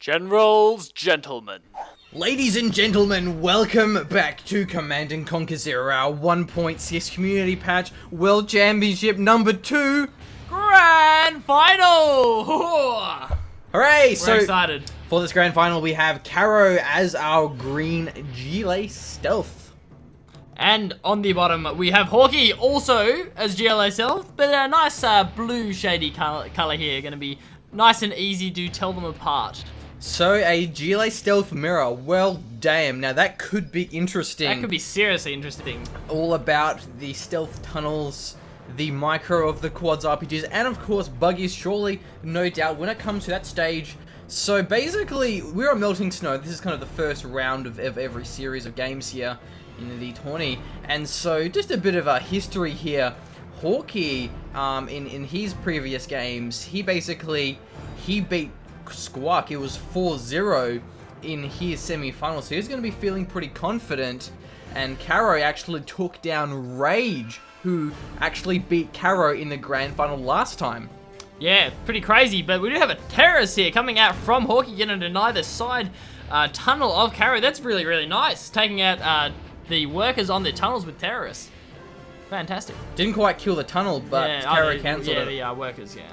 Gentlemen. Ladies and gentlemen, welcome back to Command & Conquer Zero, our 1.6 community patch World Championship number 2 Grand Final! Hooray! We're excited. For this Grand Final, we have Karro as our green GLA Stealth. And on the bottom, we have Hawky also as GLA Stealth, but a nice blue shady color here. Going to be nice and easy to tell them apart. So, a GLA Stealth mirror. Well, damn. Now, that could be interesting. That could be seriously interesting. All about the stealth tunnels, the micro of the quads RPGs, and of course, buggies, surely, no doubt, when it comes to that stage. So, basically, we're on Melting Snow. This is kind of the first round of every series of games here in the D20. And so, just a bit of a history here. Hawky, in his previous games, he beat Squawk. It was 4-0 in his semi-final, so he's going to be feeling pretty confident. And Karro actually took down Rage, who actually beat Karro in the grand final last time. Yeah, pretty crazy, but we do have a terrorist here coming out from Hawky, going to deny the side tunnel of Karro. That's really, really nice, taking out the workers on the tunnels with terrorists. Fantastic. Didn't quite kill the tunnel, but yeah, Karro cancelled it. Yeah, the workers, yeah.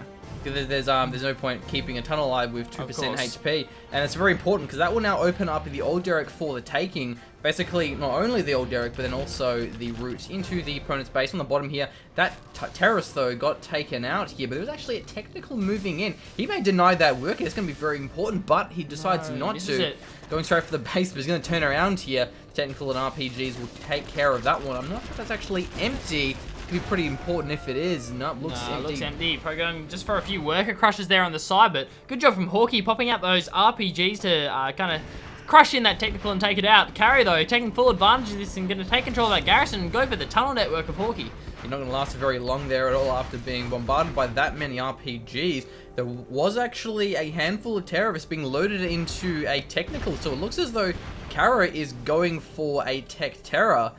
There's no point keeping a tunnel alive with 2% HP, and it's very important because that will now open up the old Derrick for the taking. Basically, not only the old Derrick, but then also the route into the opponent's base on the bottom here. That terrorist, though, got taken out here, but there was actually a technical moving in. He may deny that worker. It's going to be very important, but he decides not to. Going straight for the base, but he's going to turn around here. Technical and RPGs will take care of that one. I'm not sure if that's actually empty. Be pretty important if it is. No, looks empty. Looks empty. Probably going just for a few worker crushes there on the side, but good job from Hawky popping out those RPGs to kind of crush in that technical and take it out. Karro, though, taking full advantage of this and going to take control of that garrison and go for the tunnel network of Hawky. You're not going to last very long there at all after being bombarded by that many RPGs. There was actually a handful of terrorists being loaded into a technical, so it looks as though Karro is going for a tech terror.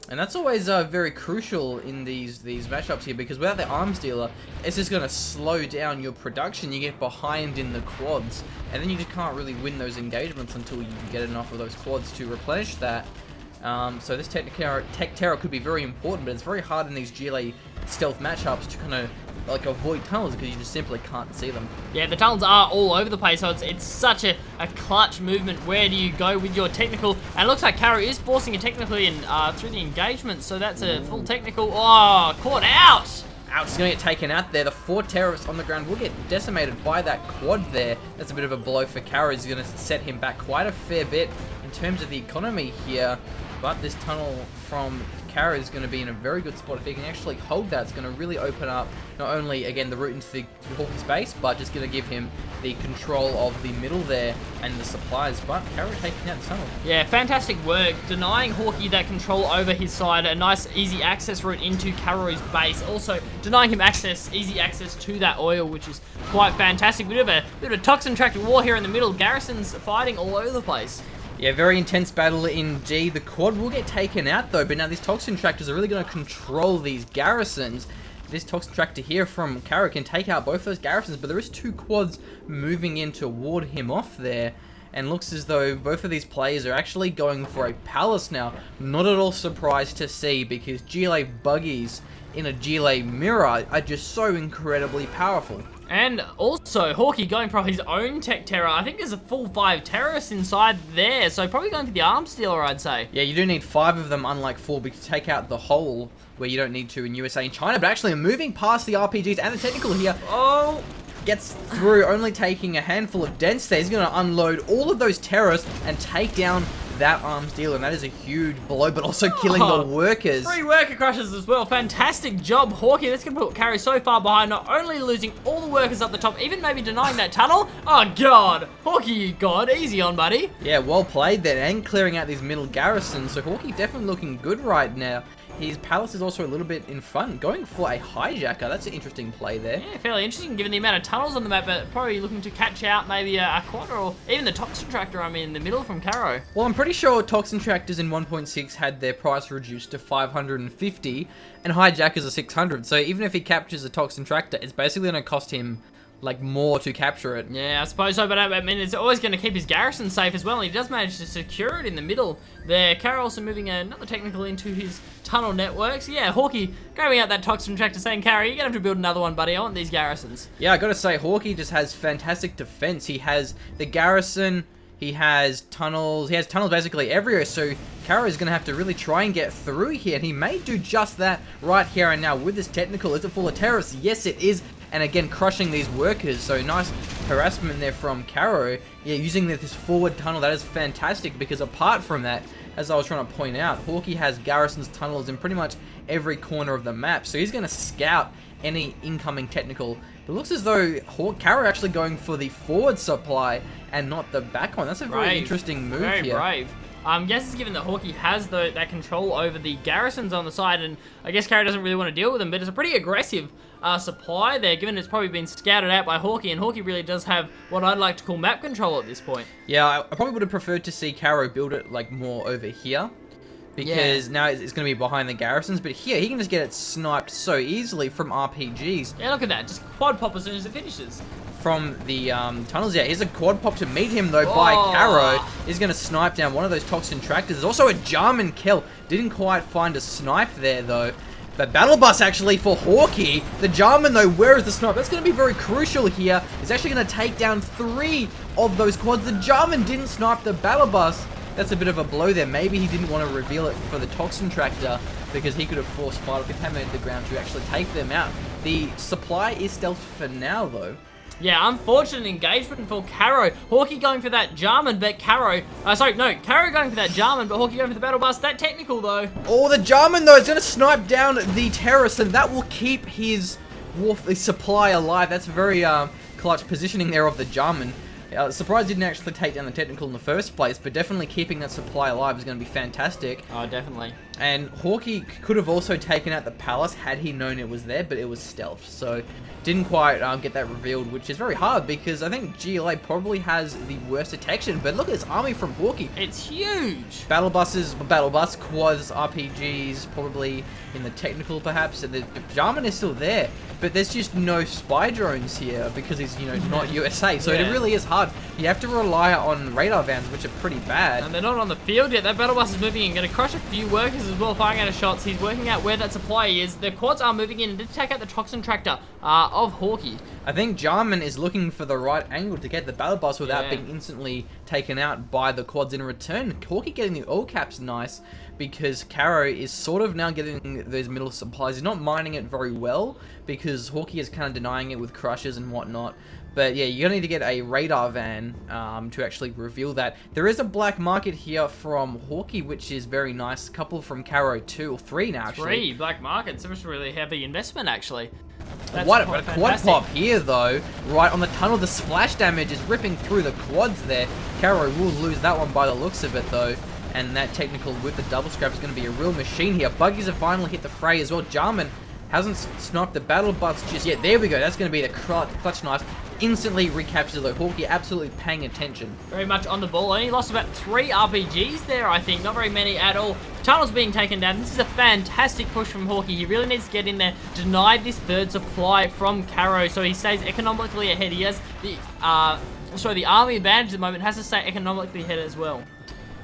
And that's always very crucial in these matchups here, because without the arms dealer, it's just going to slow down your production. You get behind in the quads, and then you just can't really win those engagements until you get enough of those quads to replenish that. So this tech terror could be very important, but it's very hard in these GLA stealth matchups to kind of like avoid tunnels because you just simply can't see them. Yeah, the tunnels are all over the place, so it's such a clutch movement. Where do you go with your technical? And it looks like Karro is forcing a technical in through the engagement, so that's a full technical. Oh, caught out! Ouch, he's going to get taken out there. The 4 terrorists on the ground will get decimated by that quad there. That's a bit of a blow for Karro. It's going to set him back quite a fair bit in terms of the economy here. But this tunnel from Karro is going to be in a very good spot. If he can actually hold that, it's going to really open up not only, again, the route into the Hawky's base, but just going to give him the control of the middle there and the supplies. But Karro taking out the tunnel. Yeah, fantastic work. Denying Hawky that control over his side. A nice, easy access route into Karro's base. Also, denying him easy access to that oil, which is quite fantastic. We do have a bit of a toxin tractor war here in the middle. Garrisons fighting all over the place. Yeah, very intense battle indeed. The quad will get taken out though, but now these toxin tractors are really going to control these garrisons. This toxin tractor here from Karro can take out both those garrisons, but there is 2 quads moving in to ward him off there. And looks as though both of these players are actually going for a palace now. Not at all surprised to see, because GLA buggies in a GLA mirror are just so incredibly powerful. And also, Hawky going for his own tech terror. I think there's a full 5 terrorists inside there, so probably going for the arms dealer, I'd say. Yeah, you do need 5 of them, unlike 4, because to take out the whole where you don't need to in USA and China. But actually, moving past the RPGs and the technical here. Oh! Gets through, only taking a handful of dents there. He's going to unload all of those terrorists and take down that arms dealer, and that is a huge blow, but also killing the workers. 3 worker crushes as well. Fantastic job, Hawky. That's going to put Karro so far behind, not only losing all the workers up the top, even maybe denying that tunnel. Oh, God. Hawky, you God. Easy on, buddy. Yeah, well played there, and clearing out these middle garrisons. So Hawky definitely looking good right now. His palace is also a little bit in front, going for a hijacker. That's an interesting play there. Yeah, fairly interesting given the amount of tunnels on the map, but probably looking to catch out maybe a quad or even the toxin tractor, in the middle from Karro. Well, I'm pretty sure toxin tractors in 1.6 had their price reduced to 550 and hijackers are 600. So even if he captures a toxin tractor, it's basically going to cost him like more to capture it. Yeah, I suppose so, but I mean, it's always going to keep his garrison safe as well, and he does manage to secure it in the middle there. Karro also moving another technical into his tunnel networks. Yeah, Hawky grabbing out that toxin tractor saying, Karro, you're going to have to build another one, buddy. I want these garrisons. Yeah, I gotta say, Hawky just has fantastic defense. He has the garrison, he has tunnels basically everywhere, so Karro is going to have to really try and get through here, and he may do just that right here and now with this technical. Is it full of terrorists? Yes, it is. And again, crushing these workers, so nice harassment there from Karro. Yeah, using this forward tunnel, that is fantastic, because apart from that, as I was trying to point out, Hawky has garrisons, tunnels in pretty much every corner of the map, so he's going to scout any incoming technical. It looks as though Karro actually going for the forward supply and not the back one. That's a very interesting move here. Very brave. Guess it's given that Hawky has that control over the garrisons on the side, and I guess Karro doesn't really want to deal with them, but it's a pretty aggressive supply there, given it's probably been scouted out by Hawky, and Hawky really does have what I'd like to call map control at this point. Yeah, I probably would have preferred to see Karro build it like more over here, because now it's going to be behind the garrisons, but here he can just get it sniped so easily from RPGs. Yeah, look at that, just quad pop as soon as it finishes. From the tunnels. Yeah, here's a quad pop to meet him though by Karro. He's going to snipe down one of those toxin tractors. There's also a Jarman kill. Didn't quite find a snipe there though. But battle bus actually for Hawky. The Jarman though, where is the snipe? That's going to be very crucial here. He's actually going to take down 3 of those quads. The Jarman didn't snipe the battle bus. That's a bit of a blow there. Maybe he didn't want to reveal it for the toxin tractor, because he could have forced fire or contaminated the ground to actually take them out. The supply is stealth for now though. Yeah, unfortunate engagement for Karro. Hawky going for that Jarman, but Karro going for that Jarman, but Hawky going for the battle bus. That technical though. Oh, the Jarman though is going to snipe down the terrorist, and that will keep his supply alive. That's very clutch positioning there of the Jarman. Surprised didn't actually take down the technical in the first place, but definitely keeping that supply alive is going to be fantastic. Oh, definitely. And Hawky could have also taken out the palace had he known it was there, but it was stealth, so didn't quite get that revealed, which is very hard, because I think GLA probably has the worst detection. But look at this army from Hawky. It's huge. Battle bus, quads, RPGs, probably in the technical perhaps. And the Jarman is still there, but there's just no spy drones here because he's, not USA. So it really is hard. You have to rely on radar vans, which are pretty bad. And they're not on the field yet. That battle bus is moving in, going to crush a few workers as well, firing out of shots. He's working out where that supply is. The quads are moving in and did take out the toxin tractor of Hawky. I think Jarman is looking for the right angle to get the battle bus without being instantly taken out by the quads in return. Hawky getting the all caps nice, because Karro is sort of now getting those middle supplies. He's not mining it very well, because Hawky is kind of denying it with crushes and whatnot. But yeah, you're going to need to get a radar van to actually reveal that. There is a black market here from Hawky, which is very nice. A couple from Karro too, or 3 now actually. 3 black markets. It was a really heavy investment actually. What a quad pop here though, right on the tunnel. The splash damage is ripping through the quads there. Karro will lose that one by the looks of it though. And that technical with the double scrap is going to be a real machine here. Buggies have finally hit the fray as well. Jarman hasn't sniped the battle bus just yet. There we go. That's going to be the clutch knife. Instantly recaptures though. Hawky absolutely paying attention. Very much on the ball. Only lost about 3 RPGs there, I think. Not very many at all. Tunnel's being taken down. This is a fantastic push from Hawky. He really needs to get in there, deny this third supply from Karro, so he stays economically ahead. He has the army advantage at the moment, has to stay economically ahead as well.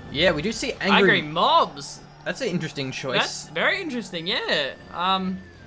Yeah, we do see angry mobs. That's an interesting choice. That's very interesting, yeah. I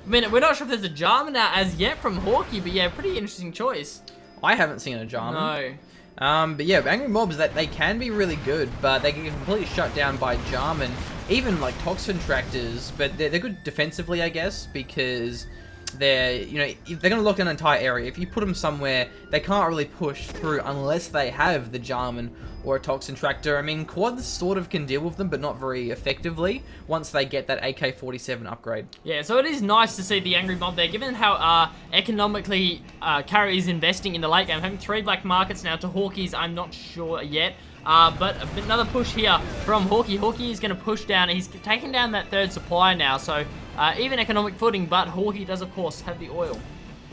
mean, we're not sure if there's a Jarman out as yet from Hawky, but yeah, pretty interesting choice. I haven't seen a Jarman. No. But yeah, angry mobs, that they can be really good, but they get completely shut down by Jarman. Even like toxin tractors, but they're good defensively, I guess, because they're going to lock down an entire area. If you put them somewhere, they can't really push through unless they have the Jarman or a toxin tractor. I mean, quads sort of can deal with them, but not very effectively once they get that AK-47 upgrade. Yeah, so it is nice to see the angry mob there, given how economically Karro is investing in the late game. Having 3 black markets now to Hawky's, I'm not sure yet. But another push here from Hawky. Hawky is going to push down. He's taking down that third supply now, so even economic footing, but Hawky does, of course, have the oil.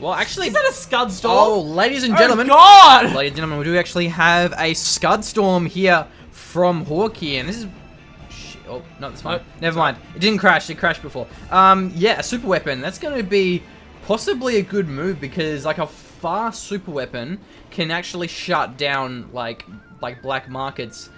Well, actually... Is that a Scud Storm? Oh, ladies and gentlemen. Oh, God! Ladies and gentlemen, we do actually have a Scud Storm here from Hawky, and this is... Oh, no, that's fine. Never mind. It didn't crash. It crashed before. Yeah, a super weapon. That's going to be possibly a good move, because like a fast super weapon can actually shut down like black markets,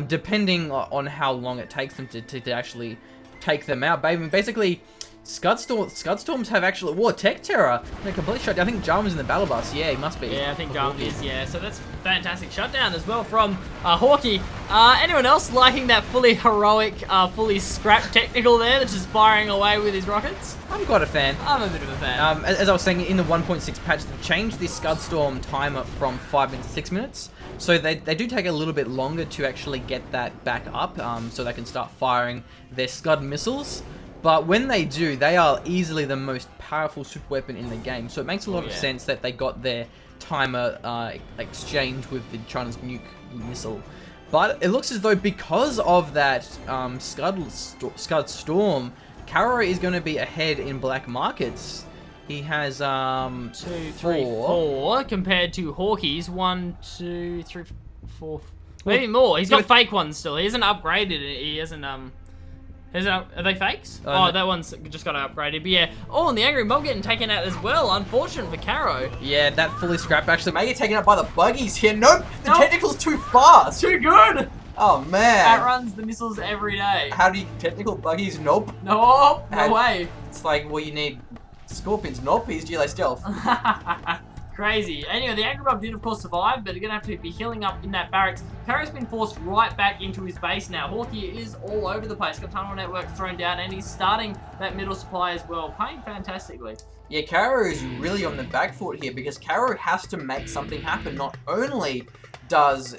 depending on how long it takes them to actually take them out. Basically, Scudstorms have actually... Whoa, Tech Terror! They're completely shut down. I think Jarman's in the battle bus. Yeah, he must be. Yeah, I think Jarman is, yeah. So that's fantastic shutdown as well from Hawky. Anyone else liking that fully heroic, fully scrapped technical there that's just firing away with his rockets? I'm quite a fan. I'm a bit of a fan. As I was saying, in the 1.6 patch, they've changed the Scudstorm timer from 5 minutes to 6 minutes. So they do take a little bit longer to actually get that back up, so they can start firing their Scud missiles. But when they do, they are easily the most powerful super weapon in the game. So it makes a lot of sense that they got their timer exchanged with the China's nuke missile. But it looks as though because of that Scud Storm, Karro is going to be ahead in black markets. He has 2, 3, 4 compared to Hawky's 1, 2, 3, 4, maybe more. He's got fake ones still. He hasn't upgraded it. He hasn't are they fakes? Oh, that one's just got upgraded. But yeah, and the Angry Mob getting taken out as well. Unfortunate for Karro. Yeah, that fully scrapped actually may get taken out by the buggies here. Nope, the technical's too fast. Too good. Oh man. Outruns the missiles every day. How do you technical buggies? Nope. No way. It's like, well, you need scorpions. Nope, he's GLA stealth. Crazy. Anyway, the Angry Mob did, of course, survive, but they're going to have to be healing up in that barracks. Karro's been forced right back into his base now. Hawky is all over the place. Got tunnel network thrown down, and he's starting that middle supply as well, playing fantastically. Yeah, Karro is really on the back foot here, because Karro has to make something happen. Not only does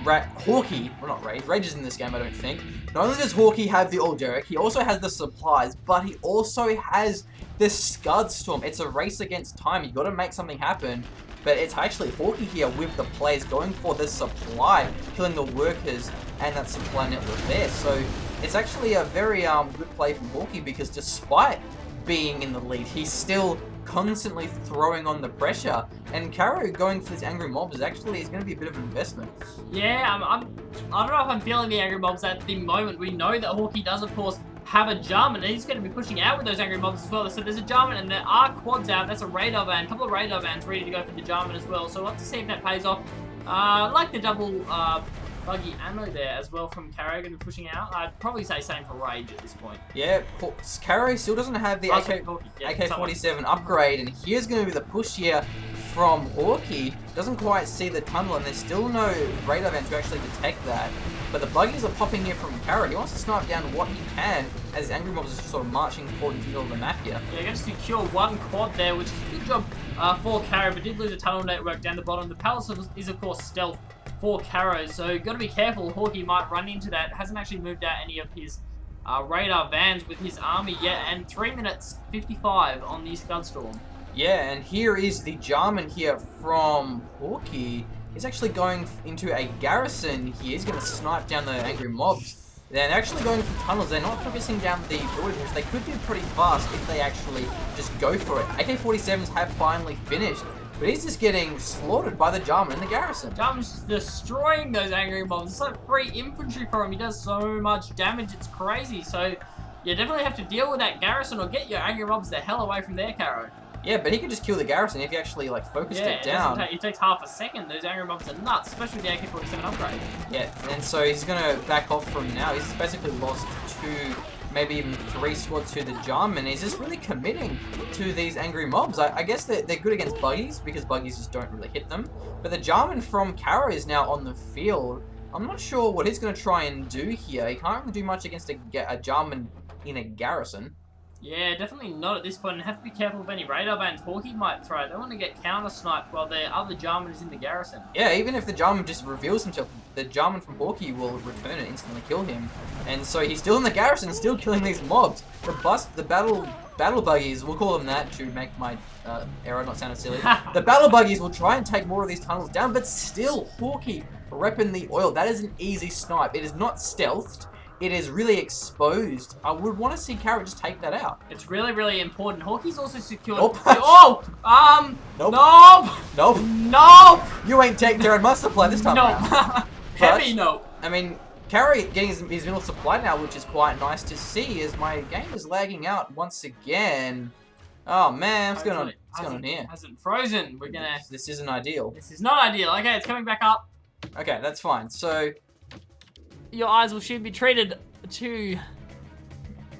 Hawky, well, not Rage. Rage is in this game, I don't think. Not only does Hawky have the Alderic, he also has the supplies, but he also has the Scudstorm. It's a race against time. You've got to make something happen. But it's actually Hawky here with the players going for the supply, killing the workers and that supply network there. So it's actually a very good play from Hawky, because despite being in the lead, he's still constantly throwing on the pressure, and Karro going for this Angry Mobs is going to be a bit of an investment. Yeah, I don't know if I'm feeling the Angry Mobs at the moment. We know that Hawky does, of course, have a Jarman, and he's going to be pushing out with those Angry Mobs as well. So there's a Jarman, and there are quads out. That's a radar van, a couple of radar vans ready to go for the Jarman as well. So we'll have to see if that pays off. Like the double buggy ammo there as well from Karro, going to be pushing out. I'd probably say same for Rage at this point. Yeah, Karro still doesn't have the AK-47 upgrade, and here's going to be the push here from Hawky. Doesn't quite see the tunnel, and there's still no radar van to actually detect that. But the buggies are popping here from Karro. He wants to snipe down what he can as Angry Mobs is just sort of marching forward into the middle of the map here. Yeah, going to secure one quad there, which is a good job for Karro, but did lose a tunnel network down the bottom. The palace is, of course, stealth for Karro, so got to be careful. Hawky might run into that. Hasn't actually moved out any of his radar vans with his army yet, and 3 minutes 55 on the Scudstorm. Yeah, and here is the Jarman here from Hawky. He's actually going into a garrison here. He's going to snipe down the Angry Mobs. They're actually going for tunnels. They're not focusing down the buildings. They could do pretty fast if they actually just go for it. AK-47s have finally finished, but he's just getting slaughtered by the Jarman in the garrison. Jarman's just destroying those Angry Mobs. It's like free infantry for him. He does so much damage. It's crazy. So you definitely have to deal with that garrison or get your Angry Mobs the hell away from there, Karro. Yeah, but he could just kill the garrison if he actually focused it down. It takes half a second. Those Angry Mobs are nuts, especially with the AK-47 upgrade. Yeah, and so he's going to back off from now. He's basically lost 2, maybe even 3 squads to the Jarman. He's just really committing to these Angry Mobs. I guess they're good against buggies, because buggies just don't really hit them. But the Jarman from Karro is now on the field. I'm not sure what he's going to try and do here. He can't really do much against a Jarman in a garrison. Yeah, definitely not at this point, and have to be careful of any radar vans Hawky might throw. They don't want to get counter-sniped while their other Jarman is in the garrison. Yeah, even if the Jarman just reveals himself, the Jarman from Hawky will return and instantly kill him. And so he's still in the garrison, still killing these mobs. The battle buggies, we'll call them that to make my error not sound silly. The battle buggies will try and take more of these tunnels down, but still, Hawky repping the oil. That is an easy snipe. It is not stealthed. It is really exposed. I would want to see Karro just take that out. It's really, really important. Hawky's also secured... Nope. Nope. You ain't taking care of my supply this time around. Heavy nope. I mean, Karro getting his middle supply now, which is quite nice to see, as my game is lagging out once again. Oh man, what's going on? Hopefully What's going on here? Hasn't frozen. We're gonna. This isn't ideal. This is not ideal. Okay, it's coming back up. Okay, that's fine. So, Your eyes will soon be treated to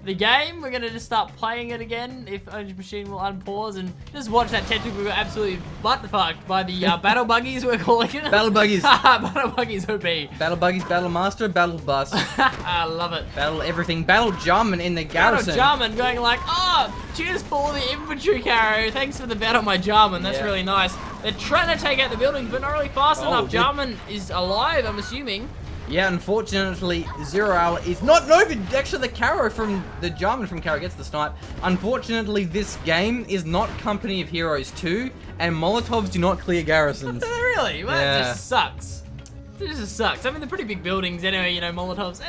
the game. We're gonna just start playing it again if Orange Machine will unpause and just watch that tentacle go absolutely butt-fucked by the battle buggies, we're calling it. battle buggies. Battle buggies OP. Battle buggies, battle master, battle bus. I love it. Battle everything. Battle Jarman in the garrison. Battle Jarman going like, oh, cheers for all the infantry, Karro. Thanks for the battle, my Jarman. That's Yeah. really nice. They're trying to take out the buildings, but not really fast enough. dude. Jarman is alive, I'm assuming. Yeah, unfortunately, 0 Hour is not. No, actually, the Karro from the Jarman from Karro gets the snipe. Unfortunately, this game is not Company of Heroes 2, and Molotovs do not clear garrisons. Really? Well, Yeah. that just sucks. It just sucks. I mean, they're pretty big buildings anyway, you know, Molotovs.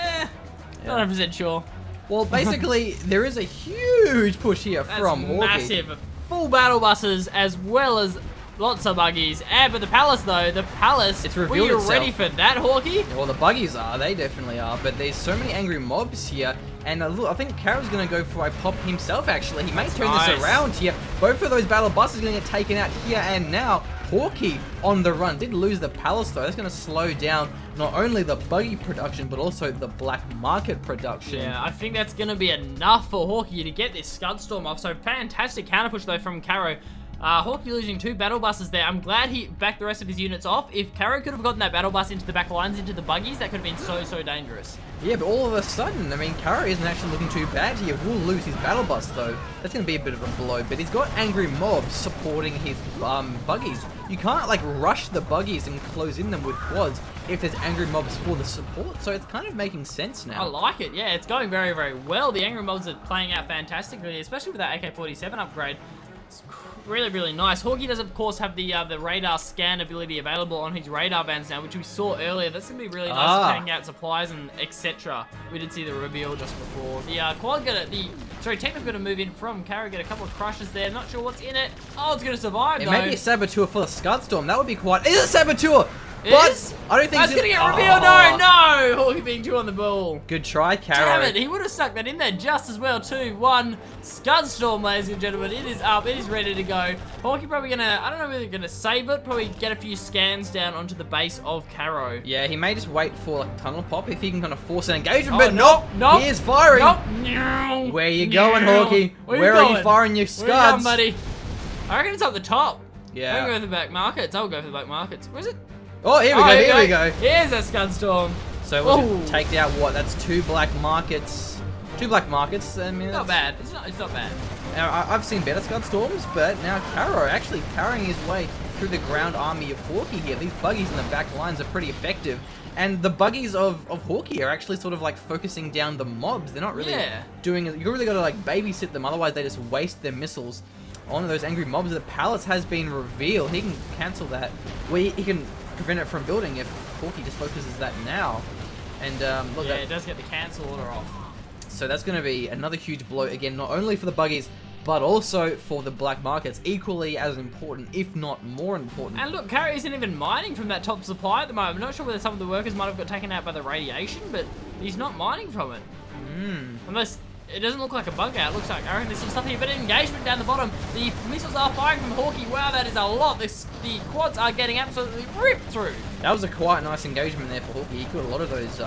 Not 100% sure. Well, basically, there is a huge push here That's from Hawky. massive. Full battle buses as well as lots of buggies. But the palace, though, It's were revealed you itself. ready for that, Hawky? Well, the buggies are. They definitely are. But there's so many angry mobs here. And look, I think Karro's going to go for a pop himself, actually. He may turn nice. this around here. Both of those battle buses are going to get taken out here and now. Hawky on the run. Did lose the palace, though. That's going to slow down not only the buggy production, but also the black market production. Yeah, I think that's going to be enough for Hawky to get this Scudstorm off. So fantastic counter push, though, from Karro. Hawky losing 2 battle buses there. I'm glad he backed the rest of his units off. If Karro could have gotten that battle bus into the back lines, into the buggies, that could have been so dangerous. Yeah, but all of a sudden, I mean, Karro isn't actually looking too bad here. Will lose his battle bus, though. That's going to be a bit of a blow, but he's got angry mobs supporting his buggies. You can't, like, rush the buggies and close in them with quads if there's angry mobs for the support, so it's kind of making sense now. I like it, yeah. It's going very well. The angry mobs are playing out fantastically, especially with that AK-47 upgrade. It's really nice. Hawky does, of course, have the radar scan ability available on his radar bands now, which we saw earlier. That's going to be really nice for taking out supplies and etc. We did see the reveal just before. The quad Technic going to move in from Karro, get a couple of crushes there. Not sure what's in it. Oh, it's going to survive, It though. may be a saboteur for the Scudstorm. That would be quite... It's a saboteur! It But is? I don't think That's it's going to get revealed. No! Hawky being 2 on the ball. Good try, Karro. Damn it, he would have stuck that in there just as well too. 1 Scudstorm, ladies and gentlemen. It is up, it is ready to go. Hawky probably gonna, I don't know whether they're gonna save it, probably get a few scans down onto the base of Karro. Yeah, he may just wait for like tunnel pop if he can kind of force an engagement, Oh, but nope, he is firing. Nope. Where you going, Hawky? Where are you firing your Where you going, scuds? buddy? I reckon it's up the top. Yeah. I'm gonna go for the back markets. I'll go for the back markets. Where is it? Oh, here we go, here we go. Here's a Scudstorm. So we'll take out what? That's 2 black markets. 2 black markets. I mean, Not that's- bad. It's not bad. Now, I've seen better Scudstorms, but now Karro actually carrying his way through the ground army of Hawky here. These buggies in the back lines are pretty effective. And the buggies of Hawky are actually sort of like focusing down the mobs. They're not really doing it. You really got to like babysit them, otherwise they just waste their missiles on those angry mobs. The palace has been revealed. He can cancel that. He can prevent it from building if Hawky just focuses that now. And look, Yeah, it does get the cancel order off. so that's going to be another huge blow again, not only for the buggies, but also for the black markets, equally as important, if not more important. And look, Karro isn't even mining from that top supply at the moment. I'm not sure whether some of the workers might have got taken out by the radiation, but he's not mining from it. Unless it doesn't look like a bug out. It looks like, I reckon there's some stuff here, but engagement down the bottom. The missiles are firing from Hawky. Wow, that is a lot. The quads are getting absolutely ripped through. That was a quite nice engagement there for Hawky. He got a lot of those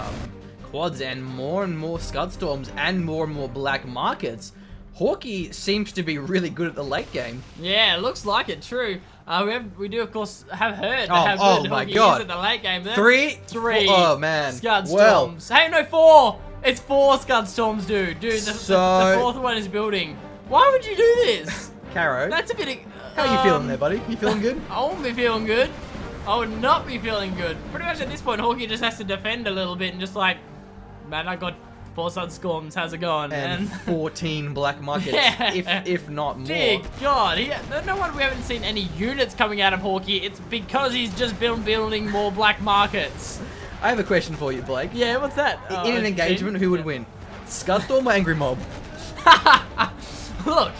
quads and more Scudstorms and more black markets. Hawky seems to be really good at the late game. Yeah, it looks like it, true. We do, of course, have heard Oh good my Hawky God. is at the late game. That's 3? 3. Oh, man. Scudstorms. Well. Hey, no, 4. It's 4 Scudstorms, dude. Dude, the 4th one is building. Why would you do this? Karro, That's a bit... how are you feeling there, buddy? You feeling good? I won't be feeling good. I would not be feeling good. Pretty much at this point, Hawky just has to defend a little bit and just like, man, I got 4 Scudstorms. How's it going? And 14 black markets, Yeah. if not more. Dear God, no wonder we haven't seen any units coming out of Hawky. It's because he's just building more black markets. I have a question for you, Blake. Yeah, what's that? In an engagement, who would win? Scudstorm or Angry Mob? Look,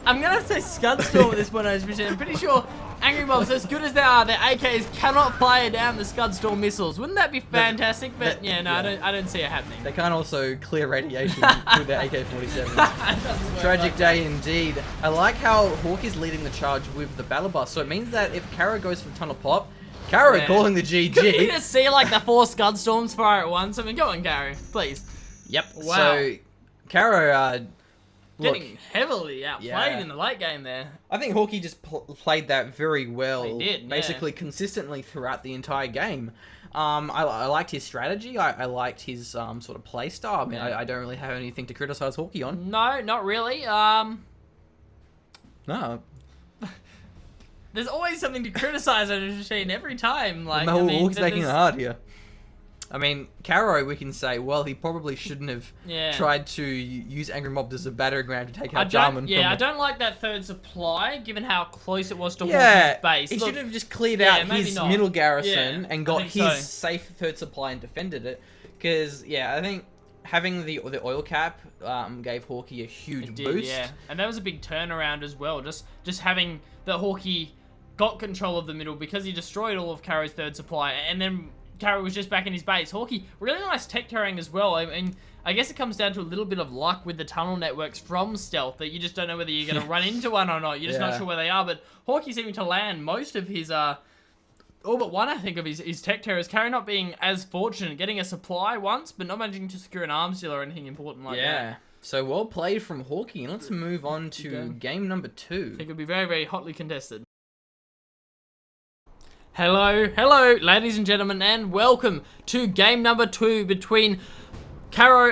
I'm gonna say Scudstorm at this point. I'm pretty sure Angry Mobs, as good as they are, their AKs cannot fire down the Scud Storm missiles. Wouldn't that be fantastic? But yeah, no, I don't see it happening. They can't also clear radiation with their AK-47s. Tragic day indeed. I like how Hawky's leading the charge with the battle bus, so it means that if Karro goes for tunnel pop, Karro calling the GG. Could we just see like the 4 Scud Storms fire at once? I mean, go on, Karro, please. Yep. Wow. So Karro, getting heavily outplayed in the late game there. I think Hawky just played that very well. He did, basically consistently throughout the entire game. I liked his strategy. I liked his sort of play style. I mean, I don't really have anything to criticize Hawky on. No, not really. No. There's always something to criticize on this machine every time. Like, no, Hawky's making it hard here. I mean, Karro, we can say, well, he probably shouldn't have tried to use Angry Mobs as a battering ram to take out Jarman. Yeah, I don't like that third supply, given how close it was to Hawky's base. He should have just cleared out his middle garrison and got his safe third supply and defended it. Because, I think having the oil cap gave Hawky a huge boost. Yeah, and that was a big turnaround as well. Just having the Hawky got control of the middle because he destroyed all of Karro's third supply, and then Karro was just back in his base. Hawky, really nice tech carrying as well. I mean, I guess it comes down to a little bit of luck with the tunnel networks from stealth, that you just don't know whether you're going to run into one or not. You're just not sure where they are. But Hawky seeming to land most of his, all but one, I think, of his tech terrors. Karro not being as fortunate, getting a supply once, but not managing to secure an arms deal or anything important like that. Yeah. So well played from Hawky. And let's move on to game number 2. I think it'll be very, very hotly contested. Hello, ladies and gentlemen, and welcome to game number 2 between Karro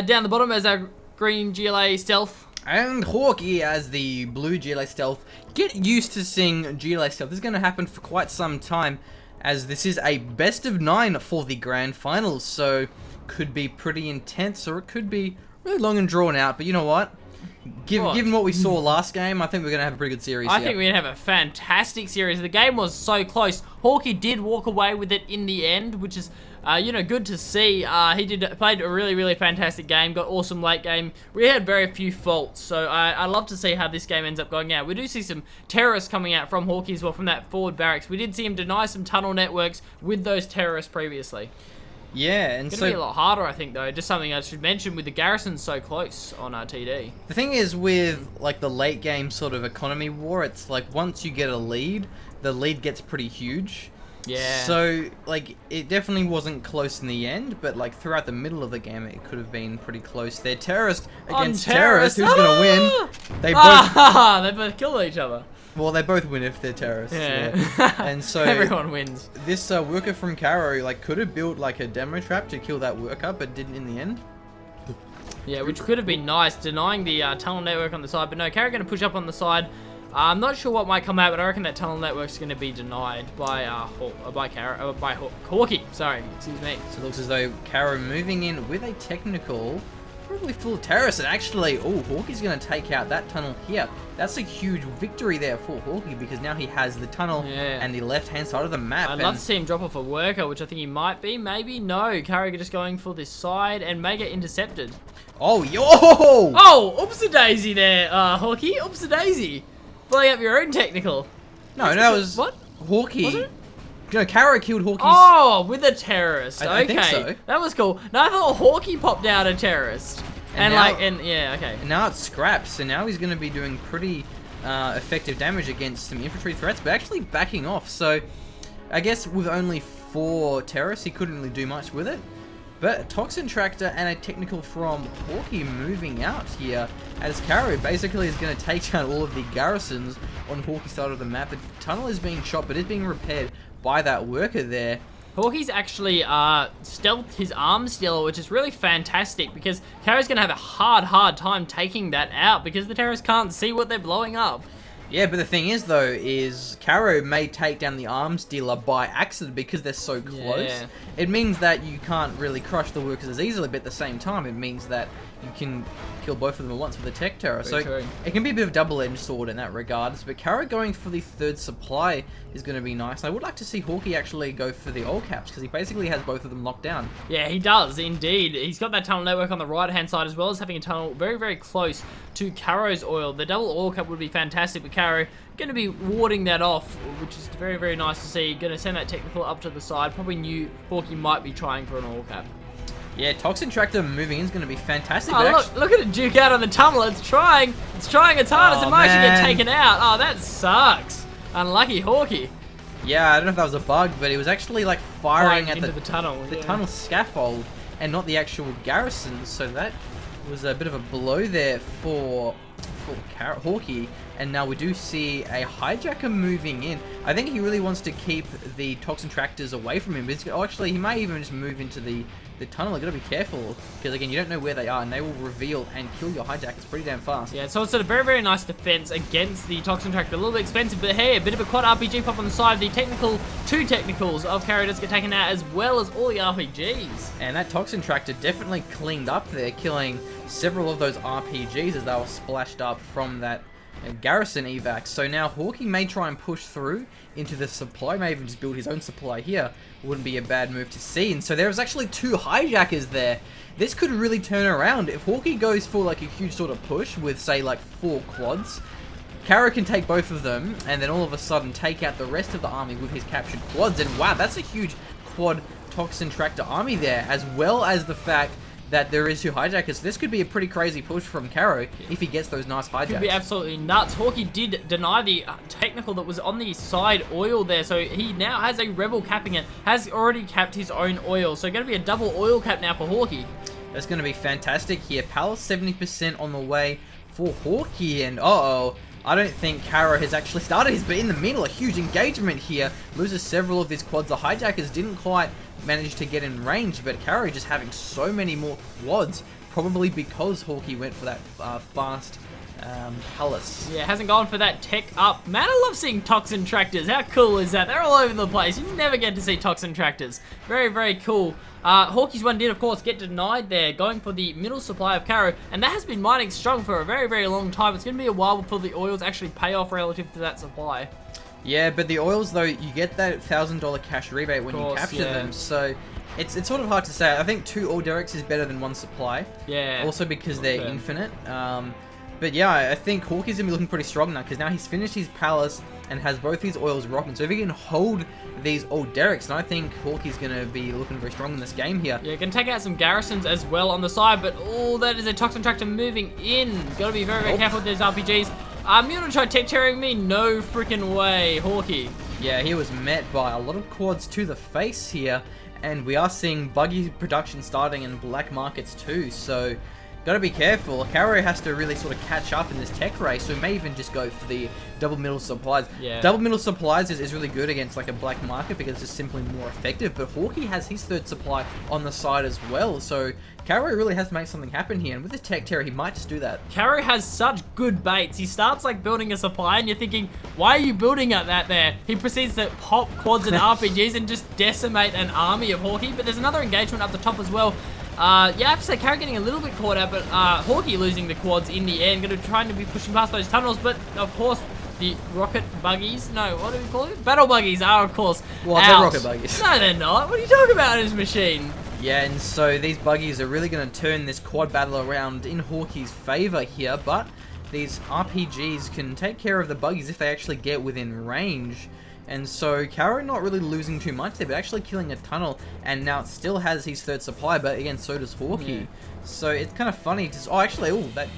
down the bottom as our green GLA stealth. And Hawky as the blue GLA stealth. Get used to seeing GLA stealth. This is going to happen for quite some time, as this is a best of 9 for the grand finals. So, could be pretty intense, or it could be really long and drawn out. But you know what? Given what we saw last game, I think we're going to have a pretty good series I think we're going to have a fantastic series. The game was so close. Hawky did walk away with it in the end, which is, good to see. He played a really, really fantastic game, got awesome late game. We had very few faults, so I love to see how this game ends up going out. We do see some terrorists coming out from Hawky as well, from that forward barracks. We did see him deny some tunnel networks with those terrorists previously. Yeah, and it's going to be a lot harder, I think, though. Just something I should mention with the garrison so close on TD. The thing is with, like, the late game sort of economy war, it's like once you get a lead, the lead gets pretty huge. Yeah. So, like, it definitely wasn't close in the end, but, like, throughout the middle of the game, it could have been pretty close. They're terrorist against terrorist. Who's going to win? They both kill each other. Well, they both win if they're terrorists. Yeah. And so everyone wins. This worker from Karro, like, could have built like a demo trap to kill that worker, but didn't in the end. Yeah, which could have been nice, denying the tunnel network on the side. But no, Karro going to push up on the side. I'm not sure what might come out, but I reckon that tunnel network's going to be denied by Hawky. Sorry, excuse me. So it looks as though Karro moving in with a technical. Probably full of terrorists, and actually, Hawky's going to take out that tunnel here. That's a huge victory there for Hawky, because now he has the tunnel and the left-hand side of the map. I'd love to see him drop off a worker, which I think he might be. Maybe no. Karro just going for this side and may get intercepted. Oh, yo! Oh, oops-a-daisy there, Hawky. Oops-a-daisy. Blowing up your own technical. No, that was what? Hawky. Was it? No, Karro killed Hawky's... Oh, with a terrorist. I think so. That was cool. No, I thought Hawky popped out a terrorist. And now, okay. And now it's scrapped, so now he's going to be doing pretty effective damage against some infantry threats, but actually backing off. So, I guess with only 4 terrorists, he couldn't really do much with it. But a Toxin Tractor and a technical from Hawky moving out here, as Karro basically is going to take down all of the garrisons on Hawky's side of the map. The tunnel is being shot, but it's being repaired by that worker there. Hawky's actually stealthed his arms dealer, which is really fantastic, because Karro's going to have a hard time taking that out, because the terrorists can't see what they're blowing up. Yeah, but the thing is, though, is Karro may take down the arms dealer by accident because they're so close. Yeah. It means that you can't really crush the workers as easily, but at the same time, it means that you can kill both of them at once with the Tech Terror. Very So true. it can be a bit of a double-edged sword in that regards. But Karro going for the third supply is going to be nice. I would like to see Hawky actually go for the oil caps because he basically has both of them locked down. Yeah, he does, indeed. He's got that tunnel network on the right-hand side as well as having a tunnel very, very close to Karro's oil. The double oil cap would be fantastic, but Karro going to be warding that off, which is very, very nice to see. Going to send that technical up to the side. Probably knew Hawky might be trying for an oil cap. Yeah, Toxin Tractor moving in is going to be fantastic. Oh, look at it duke out on the tunnel. It's trying its hardest. It might actually get taken out. Oh, that sucks. Unlucky Hawky. Yeah, I don't know if that was a bug, but it was actually like firing at into the tunnel. The tunnel scaffold and not the actual garrison. So that was a bit of a blow there for Hawky. And now we do see a hijacker moving in. I think he really wants to keep the Toxin Tractors away from him. But actually, he might even just move into the tunnel. You gotta be careful because again, you don't know where they are, and they will reveal and kill your hijackers pretty damn fast. Yeah, so it's a very, very nice defense against the Toxin Tractor. A little bit expensive, but hey, a bit of a quad RPG pop on the side. The two technicals of Karro does get taken out, as well as all the RPGs. And that Toxin Tractor definitely cleaned up there, killing several of those RPGs as they were splashed up from that garrison evac. So now Hawky may try and push through into the supply, may even just build his own supply here. Wouldn't be a bad move to see. And so there's actually two hijackers there. This could really turn around. If Hawky goes for like a huge sort of push with say like 4 quads, Karro can take both of them and then all of a sudden take out the rest of the army with his captured quads. And wow, that's a huge quad Toxin Tractor army there, as well as the fact that there is 2 hijackers. This could be a pretty crazy push from Karro if he gets those nice hijacks. Could be absolutely nuts. Hawky did deny the technical that was on the side oil there, so he now has a rebel capping it, has already capped his own oil, so going to be a double oil cap now for Hawky. That's going to be fantastic here. Palace 70% on the way for Hawky, and uh-oh, I don't think Karro has actually started his, but in the middle, a huge engagement here. Loses several of his quads. The hijackers didn't quite manage to get in range, but Karro just having so many more quads, probably because Hawky went for that fast Palace. Yeah, hasn't gone for that tech up. Man, I love seeing Toxin Tractors. How cool is that? They're all over the place. You never get to see Toxin Tractors. Very, very cool. Hawky's one did, of course, get denied there, going for the middle supply of Karro, and that has been mining strong for a very, very long time. It's going to be a while before the oils actually pay off relative to that supply. Yeah, but the oils, though, you get that $1,000 cash rebate when you capture them, so it's sort of hard to say. I think 2 oil derricks is better than 1 supply. Yeah. Also because they're infinite. But yeah, I think Hawky's going to be looking pretty strong now, because now he's finished his palace and has both his oils rocking. So if he can hold these old derricks, then I think Hawky's going to be looking very strong in this game here. Yeah, can take out some garrisons as well on the side, but all that is a Toxin Tractor moving in. Got to be very, very careful with those RPGs. You're going to try tech tearing me? No freaking way, Hawky. Yeah, he was met by a lot of quads to the face here, and we are seeing buggy production starting in black markets too, so gotta be careful. Karro has to really sort of catch up in this tech race, so we may even just go for the double middle supplies. Yeah. Double middle supplies is really good against like a black market because it's just simply more effective, but Hawky has his 3rd supply on the side as well, so Karro really has to make something happen here, and with the tech terror, he might just do that. Karro has such good baits. He starts like building a supply, and you're thinking, why are you building at that there? He proceeds to pop quads and RPGs and just decimate an army of Hawky, but there's another engagement up the top as well. Yeah, I have to say, Karro getting a little bit caught out, but Hawky losing the quads in the end, going to try to be pushing past those tunnels, but of course, the rocket buggies, no, what do we call it? Battle buggies are, of course, Well, out. they're rocket buggies. No, they're not. What are you talking about in this machine? Yeah, and so these buggies are really going to turn this quad battle around in Hawky's favor here, but these RPGs can take care of the buggies if they actually get within range. And so Karro not really losing too much there, but actually killing a tunnel, and now it still has his 3rd supply, but again, so does Hawky. Yeah. So it's kind of funny to... Oh, actually, that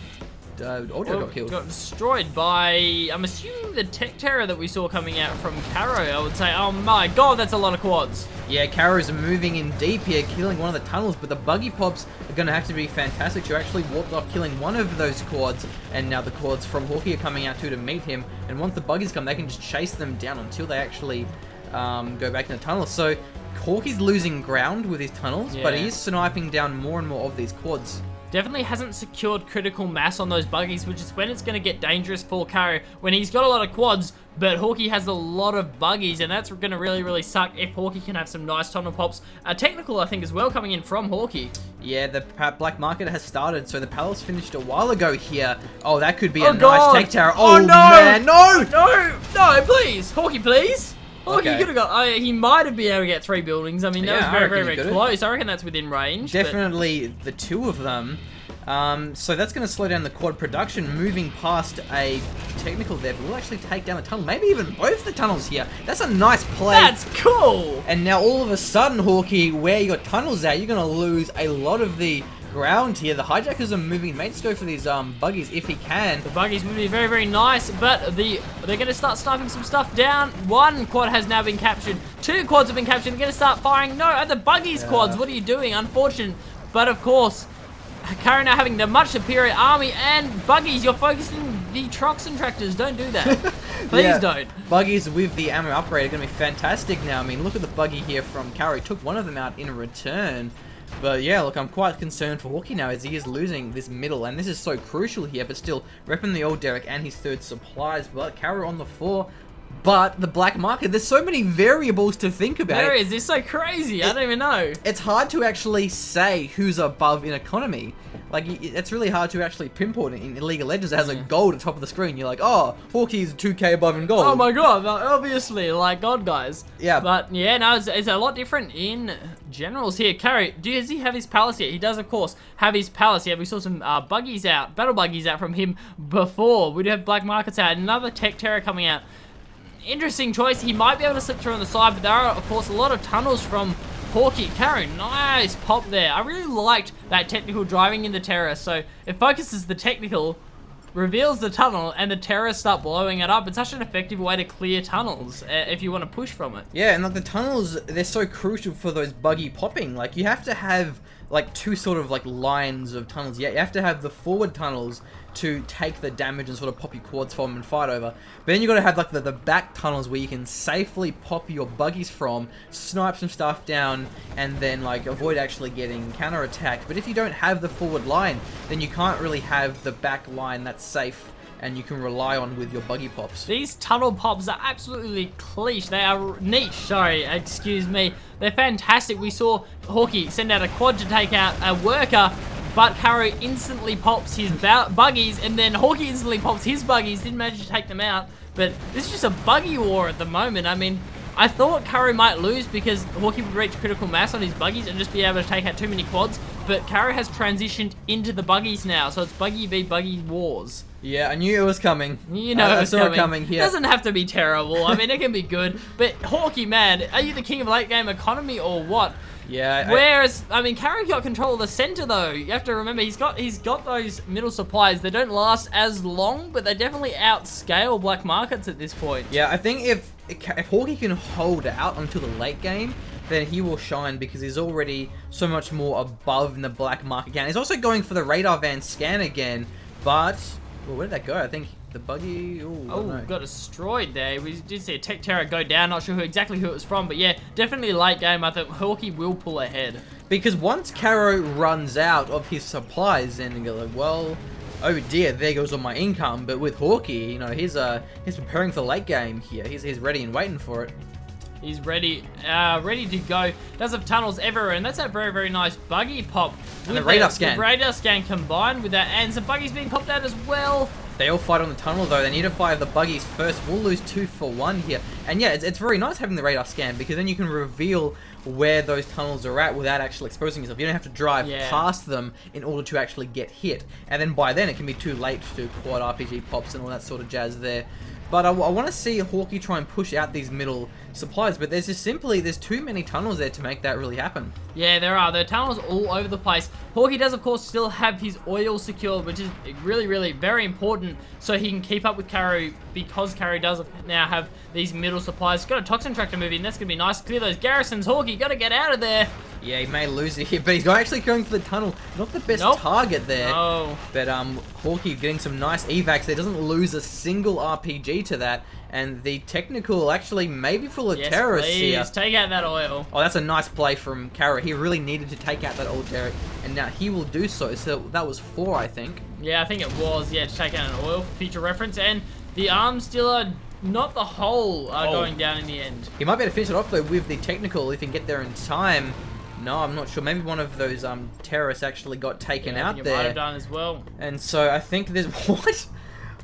audio got killed. Got destroyed by, I'm assuming, the tech terror that we saw coming out from Karro, I would say. Oh my god, that's a lot of quads. Yeah, Karro's moving in deep here, killing one of the tunnels, but the buggy pops are going to have to be fantastic. You actually walked off killing one of those quads, and now the quads from Hawky are coming out too to meet him, and once the buggies come, they can just chase them down until they actually go back in the tunnel. So Hawky's losing ground with his tunnels, but he is sniping down more and more of these quads. definitely hasn't secured critical mass on those buggies, which is when it's going to get dangerous for Karro. When he's got a lot of quads, but Hawky has a lot of buggies, and that's going to really suck if Hawky can have some nice tunnel pops. A technical, I think, as well, coming in from Hawky. Yeah, the black market has started, so the palace finished a while ago here. Oh, that could be a nice tech tower. Oh, no! Man, no! No, please! Hawky, please! Hawky Okay. could have got... he might have been able to get 3 buildings. I mean, that Yeah, was very close. I reckon that's within range. Definitely the 2 of them. So that's going to slow down the quad production, moving past a technical there, but we'll actually take down a tunnel, maybe even both the tunnels here. That's a nice play. That's cool! And now all of a sudden, Hawky, where your tunnels at, you're going to lose a lot of the ground here. The hijackers are moving. Mates go for these buggies if he can. The buggies would be very nice, but they're going to start sniping some stuff down. 1 quad has now been captured. 2 quads have been captured. They're going to start firing. No, at the buggies quads. What are you doing? Unfortunate. But of course, Karro now having the much superior army, and buggies, you're focusing the trucks and tractors. Don't do that. Please don't. Buggies with the ammo upgrade are going to be fantastic now. I mean, look at the buggy here from Karro. He took one of them out in return. But yeah, look, I'm quite concerned for Hawky now as he is losing this middle, and this is so crucial here, but still, repping the old Derek and his 3rd supplies, but Karro on the 4. But the black market, there's so many variables to think about. There is. It's so crazy. I don't even know. It's hard to actually say who's above in economy. Like, it's really hard to actually pinpoint it in League of Legends. It has a gold at the top of the screen. You're like, oh, Hawky's 2k above in gold. Oh my god, obviously, like God, guys. Yeah. But yeah, no, it's a lot different in generals here. Karro, does he have his palace yet? He does, of course, have his palace. Yeah, we saw some buggies out, battle buggies out from him before. We do have black markets out. Another tech terror coming out. Interesting choice. He might be able to slip through on the side, but there are, of course, a lot of tunnels from Hawky. Karro, nice pop there. I really liked that technical driving in the terror. So it focuses the technical, reveals the tunnel, and the terrorists start blowing it up. It's such an effective way to clear tunnels if you want to push from it. Yeah, and like the tunnels, they're so crucial for those buggy popping. Like, you have to have like 2 sort of like lines of tunnels. Yeah, you have to have the forward tunnels to take the damage and sort of pop your quads from and fight over. But then you got to have like the back tunnels where you can safely pop your buggies from, snipe some stuff down, and then like avoid actually getting counter-attacked. But if you don't have the forward line, then you can't really have the back line that's safe and you can rely on with your buggy pops. These tunnel pops are absolutely niche. They are niche, sorry, excuse me. They're fantastic. We saw Hawky send out a quad to take out a worker, but Karro instantly pops his buggies, and then Hawky instantly pops his buggies. Didn't manage to take them out, but this is just a buggy war at the moment. I mean, I thought Karro might lose because Hawky would reach critical mass on his buggies and just be able to take out too many quads, but Karro has transitioned into the buggies now, so it's buggy v buggy wars. Yeah, I knew it was coming. You know I saw it coming here. It doesn't have to be terrible. I mean, it can be good. But Hawky, man, are you the king of late game economy or what? Yeah. Whereas, I mean, Karro got control of the center though. You have to remember he's got those middle supplies. They don't last as long, but they definitely outscale black markets at this point. Yeah, I think if Hawky can hold out until the late game, then he will shine because he's already so much more above in the black market again. He's also going for the radar van scan again, but well, where did that go? I think the buggy. Got destroyed there. We did see a tech terror go down. Not sure exactly who it was from, but yeah, definitely late game. I think Hawky will pull ahead because once Karro runs out of his supplies, then you go like, well, oh dear, there goes all my income. But with Hawky, you know, he's preparing for the late game here. He's ready and waiting for it. He's ready to go. Does have tunnels everywhere, and that's a very nice buggy pop. And the radar scan. The radar scan combined with that, and some buggies being popped out as well. They all fight on the tunnel though. They need to fire the buggies first. We'll lose 2 for 1 here. And yeah, it's very nice having the radar scan because then you can reveal where those tunnels are at without actually exposing yourself. You don't have to drive past them in order to actually get hit. And then by then it can be too late to do quad RPG pops and all that sort of jazz there. But I want to see Hawky try and push out these middle supplies, but there's too many tunnels there to make that really happen. Yeah, there are. There are tunnels all over the place. Hawky does, of course, still have his oil secured, which is really very important, so he can keep up with Karro, because Karro does now have these middle supplies. Got a toxin tractor moving, that's going to be nice. Clear those garrisons. Hawky, got to get out of there. Yeah, he may lose it here, but he's actually going for the tunnel. Not the best Nope. target there. No. But Hawky getting some nice evacs there. Doesn't lose a single RPG to that. And the technical actually maybe full of Yes, terrorists please. here. Take out that oil. Oh, that's a nice play from Karro. He really needed to take out that old Derek, and now he will do so. So that was 4, I think. Yeah, I think it was. Yeah, to take out an oil for future reference. And the arms dealer, not the hole, going down in the end. He might be able to finish it off though with the technical if he can get there in time. No, I'm not sure. Maybe one of those terrorists actually got taken out I think there. it might have done as well. And so I think there's what?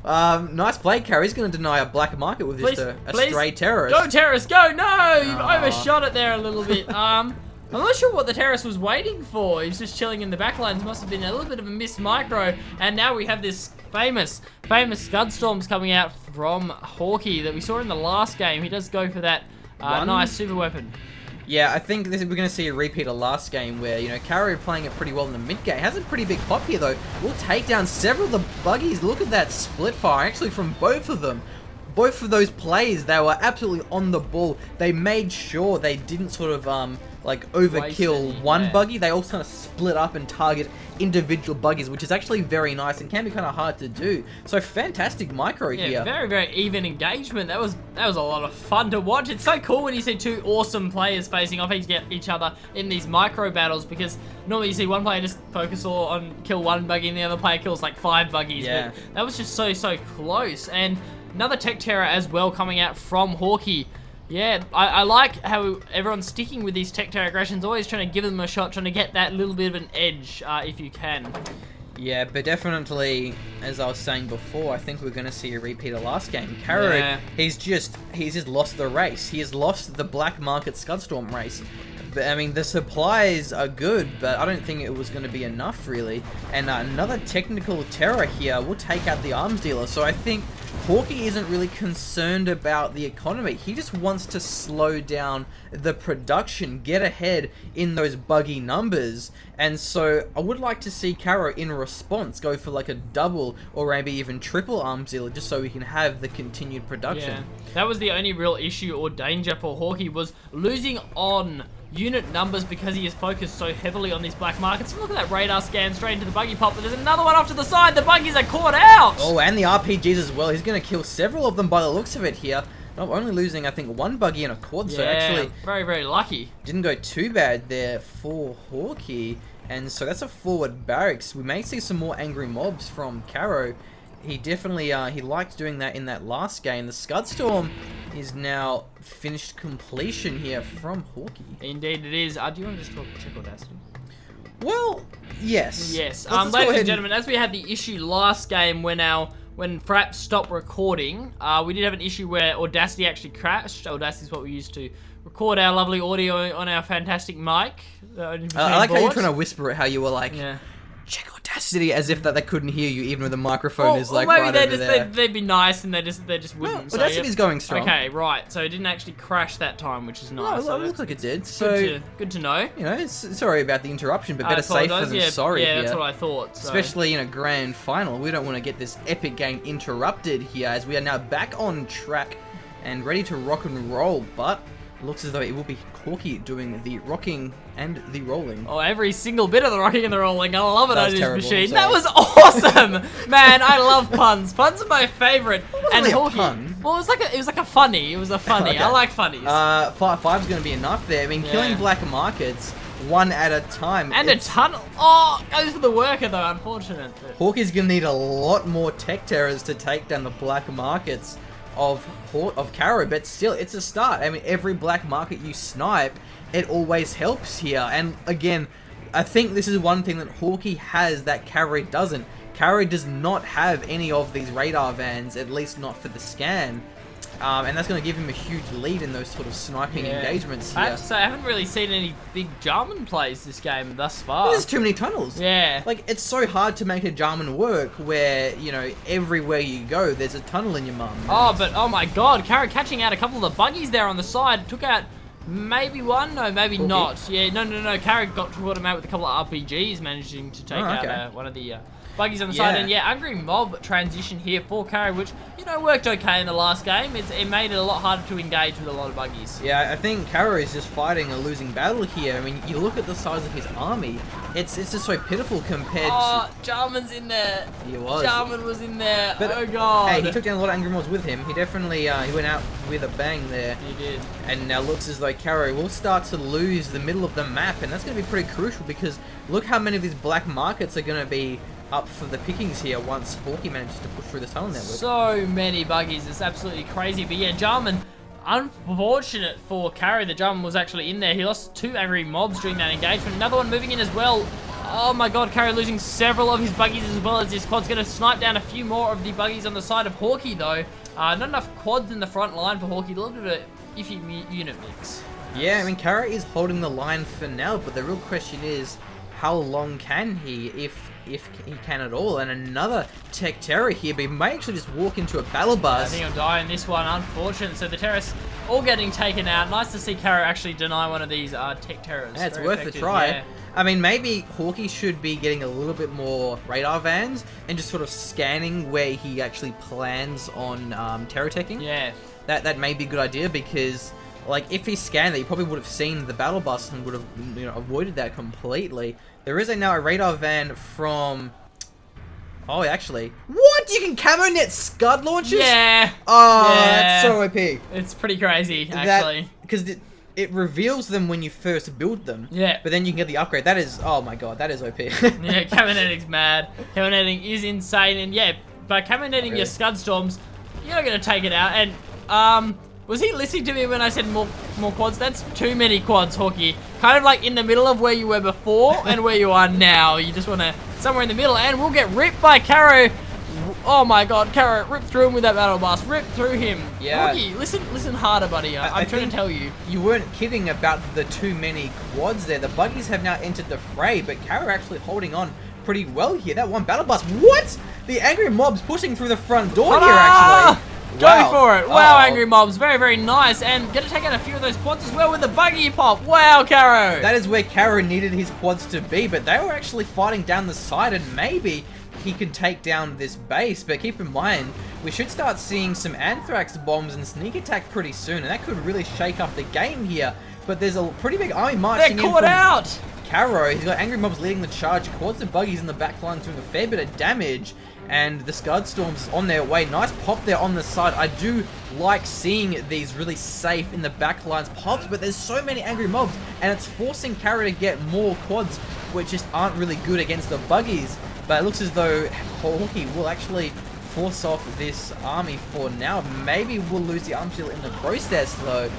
Nice play, Karro. He's going to deny a black market with just a stray terrorist. Go, terrorist, go! No! You've overshot it there a little bit. I'm not sure what the terrorist was waiting for. He's just chilling in the back lines. Must have been a little bit of a missed micro. And now we have this famous Scudstorms coming out from Hawky that we saw in the last game. He does go for that nice super weapon. Yeah, I think we're going to see a repeat of last game where, you know, Karro playing it pretty well in the mid game. Has a pretty big pop here, though. Will take down several of the buggies. Look at that split fire, actually, from both of them. Both of those plays, they were absolutely on the ball. They made sure they didn't sort of, like, overkill one buggy. They all kind of split up and target individual buggies, which is actually very nice and can be kind of hard to do. So fantastic micro here. Very, very even engagement. That was a lot of fun to watch. It's so cool when you see two awesome players facing off each other in these micro battles, because normally you see one player just focus all on kill one buggy and the other player kills like 5 buggies. Yeah. But that was just so close. And another tech terror as well coming out from Hawky. Yeah, I like how everyone's sticking with these tech terror aggressions, always trying to give them a shot, trying to get that little bit of an edge if you can. Yeah, but definitely, as I was saying before, I think we're going to see a repeat of last game. Karro, he's just lost the race. He has lost the black market Scudstorm race. But, I mean, the supplies are good, but I don't think it was going to be enough, really. And another technical terror here will take out the arms dealer. So I think Hawky isn't really concerned about the economy. He just wants to slow down the production, get ahead in those buggy numbers. And so I would like to see Karro in response go for like a double or maybe even triple arms dealer, just so we can have the continued production. Yeah. That was the only real issue or danger for Hawky, was losing on unit numbers because he is focused so heavily on these black markets. Look at that radar scan straight into the buggy pop, but there's another one off to the side. The buggies are caught out. Oh, and the RPGs as well. He's going to kill several of them by the looks of it here. Not only losing, I think, 1 buggy and a quad, so actually very, very lucky. Didn't go too bad there for Hawky. And so that's a forward barracks. We may see some more angry mobs from Karro. He definitely, he liked doing that in that last game. The Scudstorm is now finished completion here from Hawky. Indeed it is. Do you want to just check Audacity? Well, yes. Yes. Let's Ladies and gentlemen, as we had the issue last game when Fraps stopped recording, we did have an issue where Audacity actually crashed. Audacity is what we used to record our lovely audio on our fantastic mic. I like how you're trying to whisper it, how you were like, check Audacity, as if that they couldn't hear you, even though the microphone is like right over there. They'd be nice and they just wouldn't. Well, Audacity's going strong. Okay, right. So it didn't actually crash that time, which is nice. No, it looks like it did. So good to know. You know, sorry about the interruption, but better safe than sorry. Yeah, that's what I thought. So. Especially in a grand final, we don't want to get this epic game interrupted here, as we are now back on track and ready to rock and roll. But it looks as though it will be Hawky doing the rocking and the rolling. Oh, every single bit of the rocking and the rolling. I love it on this machine. Sorry. That was awesome! Man, I love puns. Puns are my favorite. And really Hawky, a pun. Well, it was like a funny. It was a funny. Okay. I like funnies. 5's going to be enough there. I mean, killing black markets one at a time. And a tunnel. Oh, goes for the worker though, unfortunate. Hawky's going to need a lot more tech terrors to take down the black markets of Karro, but still, it's a start. I mean, every black market you snipe, it always helps here. And again, I think this is one thing that Hawky has that Karro doesn't. Karro does not have any of these radar vans, at least not for the scan. And that's going to give him a huge lead in those sort of sniping engagements here. I have to say, I haven't really seen any big Jarman plays this game thus far. There's too many tunnels. Yeah. Like, it's so hard to make a Jarman work where, you know, everywhere you go, there's a tunnel in your mum. Oh, but oh my god, Karro catching out a couple of the buggies there on the side. Took out maybe one? No, maybe not. Yeah, no. Karro got him out with a couple of RPGs, managing to take out one of the buggies on the side. And yeah, Angry Mob transition here for Karro, which, you know, worked okay in the last game. It made it a lot harder to engage with a lot of buggies. Yeah, I think Karro is just fighting a losing battle here. I mean, you look at the size of his army, it's just so pitiful compared to... Jarman's in there. He was. Jarman was in there. But, oh, God. Hey, he took down a lot of Angry Mobs with him. He definitely he went out with a bang there. He did. And now looks as though Karro will start to lose the middle of the map, and that's going to be pretty crucial because look how many of these black markets are going to be up for the pickings here once Hawky manages to push through the tunnel network. So many buggies. It's absolutely crazy. But yeah, Jarman, unfortunate for Karro, the Jarman was actually in there. He lost 2 Angry Mobs during that engagement. Another one moving in as well. Oh my God, Karro losing several of his buggies as well as his quad's going to snipe down a few more of the buggies on the side of Hawky though. Not enough quads in the front line for Hawky. A little bit of an iffy unit mix. Yeah, I mean, Karro is holding the line for now, but the real question is, how long can he, if he can at all? And another tech terror here, but he may actually just walk into a battle bus. I think he'll die in this one, unfortunate. So the terrorists all getting taken out. Nice to see Karro actually deny one of these tech terrors. Yeah, it's Very worth effective, a try. yeah. I mean, maybe Hawky should be getting a little bit more radar vans and just sort of scanning where he actually plans on terror teching. Yeah. That may be a good idea because, like, if he scanned that, he probably would have seen the battle bus and would have, you know, avoided that completely. There is now a radar van from... Oh, actually... What? You can camo net Scud launches? Yeah. Oh, yeah. that's so OP. It's pretty crazy, actually. Because it reveals them when you first build them. Yeah. But then you can get the upgrade. That is... Oh my God, that is OP. Yeah, camo netting's mad. Camo netting is insane. And yeah, by camo netting your Scud Storms, you're not going to take it out. And, was he listening to me when I said more quads? That's too many quads, Hawky. Kind of like in the middle of where you were before and where you are now. You just want to somewhere in the middle, and we'll get ripped by Karro. Oh my God, Karro, rip through him with that battle blast. Rip through him. Yeah. Hawky, listen harder, buddy. I'm trying to tell you. You weren't kidding about the too many quads there. The buggies have now entered the fray, but Karro actually holding on pretty well here. That one battle blast. What? The angry mobs pushing through the front door here, actually. Go for it. Wow, Angry Mobs. Very, very nice. And going to take out a few of those quads as well with the buggy pop. Wow, Karro. That is where Karro needed his quads to be, but they were actually fighting down the side, and maybe he could take down this base. But keep in mind, we should start seeing some Anthrax bombs and sneak attack pretty soon, and that could really shake up the game here. But there's a pretty big army marching in. They're caught out. Karro, he's got Angry Mobs leading the charge, quads and buggies in the back line doing a fair bit of damage, and the Scud Storms on their way. Nice pop there on the side. I do like seeing these really safe in the back lines pops, but there's so many Angry Mobs, and it's forcing Karro to get more quads, which just aren't really good against the buggies. But it looks as though Hawky will actually force off this army for now. Maybe we'll lose the arm shield in the process, though.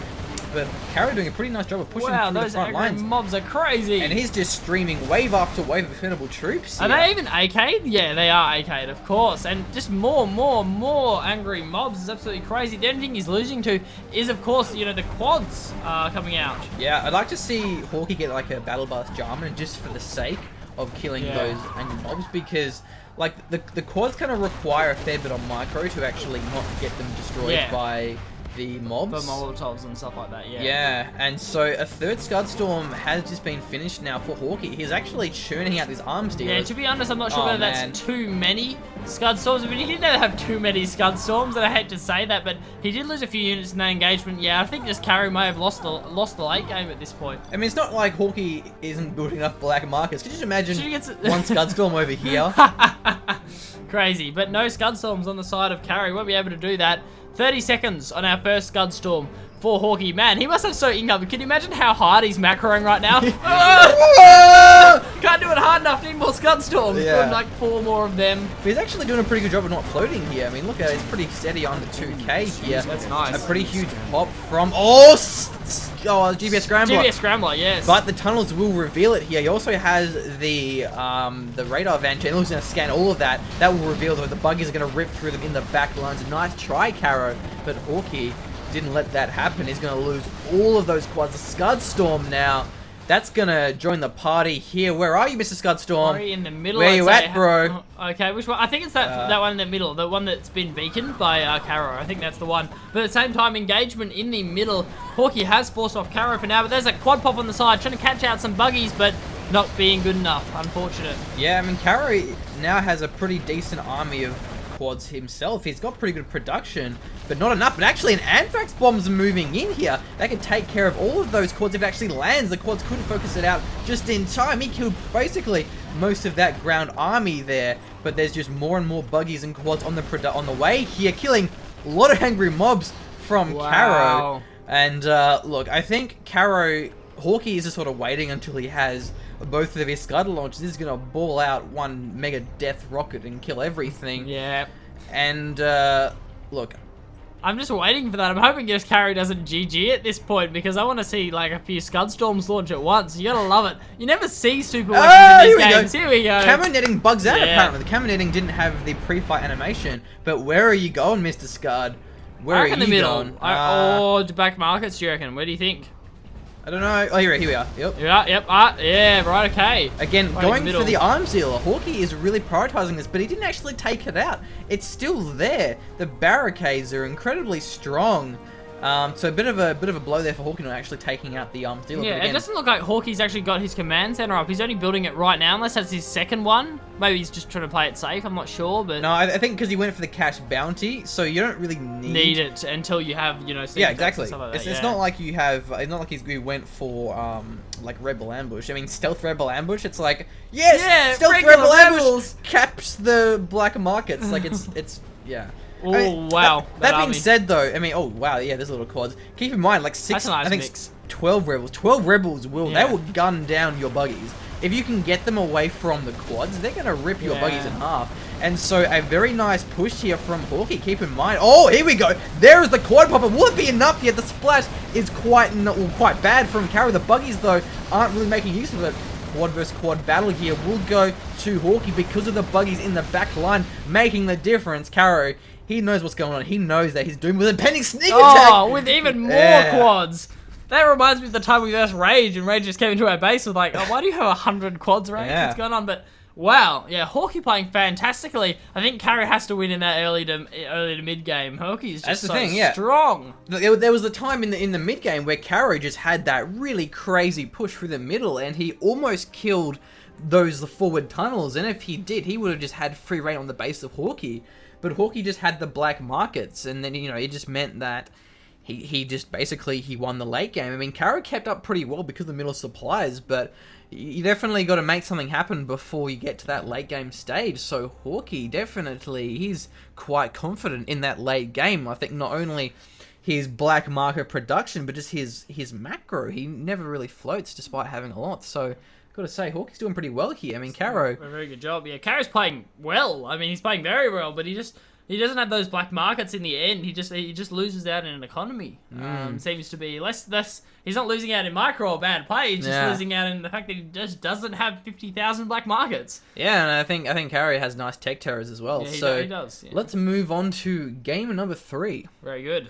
But Karro doing a pretty nice job of pushing through the front lines. Those mobs are crazy. And he's just streaming wave after wave of defendable troops here. Are they even AK'd? Yeah, they are AK'd, of course. And just more angry mobs is absolutely crazy. The only thing he's losing to is, of course, you know, the quads coming out. Yeah, I'd like to see Hawky get like a battle bus Jarman just for the sake of killing those angry mobs, because like the quads kind of require a fair bit on micro to actually not get them destroyed by the mobs. The Molotovs and stuff like that, Yeah, and so a third Scud Storm has just been finished now for Hawky. He's actually churning out these arms dealers. Yeah, to be honest, I'm not sure whether that's too many Scud Storms. I mean, he did never have too many Scud Storms, and I hate to say that, but he did lose a few units in that engagement. Yeah, I think just Karro may have lost the late game at this point. I mean, it's not like Hawky isn't building enough black markers. Could you just imagine one Scud Storm over here? Crazy, but no Scud Storms on the side of Karro. Won't be able to do that. 30 seconds on our first Scud Storm for Hawky. Man, he must have so income. Can you imagine how hard he's macroing right now? Can't do it hard enough. Need more Scud Storms. Yeah. Like 4 more of them. But he's actually doing a pretty good job of not floating here. I mean, look at it. It's pretty steady on the 2k here. That's nice. A pretty huge pop from... GPS Scrambler. GPS Scrambler, yes. But the tunnels will reveal it here. He also has the radar van channel. He's going to scan all of that. That will reveal that the buggies are going to rip through them in the back lines. Nice try, Karro. But Hawky didn't let that happen. He's going to lose all of those quads. The Scud Storm now. That's going to join the party here. Where are you, Mr. Scud Storm? Sorry, in the middle. Where you at, bro? Okay, which one? I think it's that one in the middle. The one that's been beaconed by Karro. I think that's the one. But at the same time, engagement in the middle. Hawky has forced off Karro for now, but there's a quad pop on the side, trying to catch out some buggies, but not being good enough. Unfortunate. Yeah, I mean, Karro now has a pretty decent army of quads himself. He's got pretty good production, but not enough. But actually, an Anthrax bomb's moving in here. They can take care of all of those quads if it actually lands. The quads couldn't focus it out just in time. He killed basically most of that ground army there, but there's just more and more buggies and quads on the way here, killing a lot of angry mobs from Karro. And look, I think Hawky is just sort of waiting until he has both of his Scudder launchers. This is going to ball out one mega death rocket and kill everything. Yeah. And look, I'm just waiting for that. I'm hoping just Karro doesn't GG at this point, because I want to see like a few Scud Storms launch at once. You gotta love it. You never see super weapons in these games. Here we go. Camo netting bugs out apparently. The camo netting didn't have the pre-fight animation. But where are you going, Mr. Scud? Where are you in the middle. going? Or back markets, do you reckon? Where do you think? I don't know. Oh, here we are. Yep. Yeah, yep. Yeah, right, okay. Again, Right going for the arms dealer. Hawky is really prioritizing this, but he didn't actually take it out. It's still there. The barricades are incredibly strong. So a bit of a blow there for Hawky not actually taking out the arms dealer. Yeah, but again, it doesn't look like Hawky's actually got his command center up. He's only building it right now, unless that's his second one. Maybe he's just trying to play it safe. I'm not sure, but no, I think because he went for the cash bounty, so you don't really need it until you have, you know, yeah, exactly. Like that, it's not like you have. It's not like he went for like rebel ambush. I mean, stealth rebel ambush. It's like yes, stealth rebel ambush caps the black markets. Like it's yeah. Oh, I mean, wow. That being said, though, I mean, oh wow, yeah, there's little quads. Keep in mind, like Nice I think mix. 12 rebels. 12 rebels will gun down your buggies. If you can get them away from the quads, they're gonna rip your buggies in half. And so a very nice push here from Hawky. Keep in mind. Oh, here we go. There is the quad popper. Will it be enough yet? The splash is quite bad from Karro. The buggies though aren't really making use of it. Quad versus quad battle here will go to Hawky because of the buggies in the back line making the difference. Karro, he knows what's going on. He knows that he's doomed with a pending sneak attack. Oh, with even more quads. That reminds me of the time we versed Rage, and Rage just came into our base with like, oh, why do you have 100 quads, Rage? What's going on? But wow, yeah, Hawky playing fantastically. I think Karro has to win in that early to mid game. Hawky's just strong. There was a time in the mid game where Karro just had that really crazy push through the middle, and he almost killed the forward tunnels. And if he did, he would have just had free reign on the base of Hawky. But Hawky just had the black markets, and then, you know, it just meant that he just basically won the late game. I mean, Karro kept up pretty well because of the middle supplies, but you definitely got to make something happen before you get to that late game stage. So Hawky definitely, he's quite confident in that late game. I think not only his black market production, but just his macro. He never really floats despite having a lot. So got to say, Hawky's doing pretty well here. I mean, Karro, a very good job. Yeah, Karro's playing well. I mean, he's playing very well, but he doesn't have those black markets in the end. He just loses out in an economy. Seems to be less. He's not losing out in micro or bad play. He's just losing out in the fact that he just doesn't have 50,000 black markets. Yeah, and I think Karro has nice tech terrors as well. Yeah, so he does. Yeah. Let's move on to game number 3. Very good.